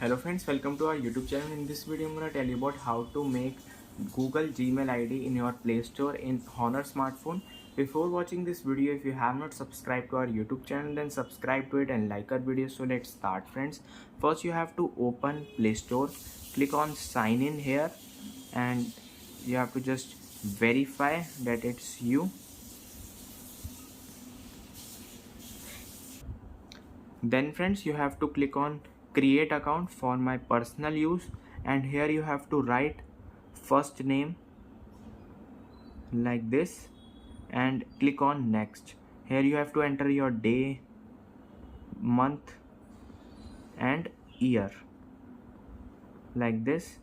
Hello friends, welcome to our YouTube channel. In this video I'm going to tell you about how to make Google Gmail ID in your Play Store in Honor smartphone. Before watching this video, if you have not subscribed to our YouTube channel, then subscribe to it and like our video. So let's start friends. First you have to open Play Store, click on sign in here, and you have to just verify that it's you. Then friends, you have to click on create account for my personal use, and here you have to write first name like this and click on next. Here you have to enter your day, month and year like this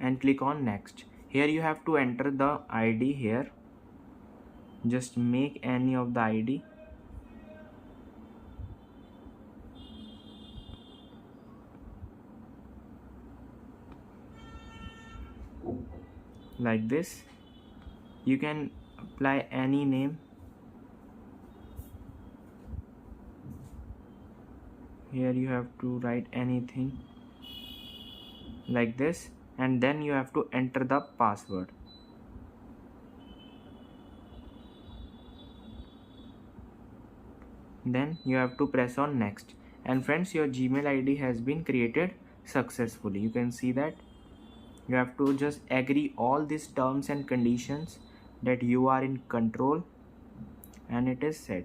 and click on next. Here you have to enter the ID here. Just make any of the ID. Like this. You can apply any name. Here you have to write anything like this, and then you have to enter the password. Then you have to press on next, and friends, your Gmail ID has been created successfully. You can see that. You have to just agree all these terms and conditions that you are in control, and it is set.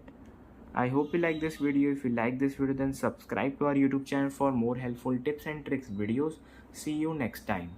I hope you like this video. If you like this video, then subscribe to our YouTube channel for more helpful tips and tricks videos. See you next time.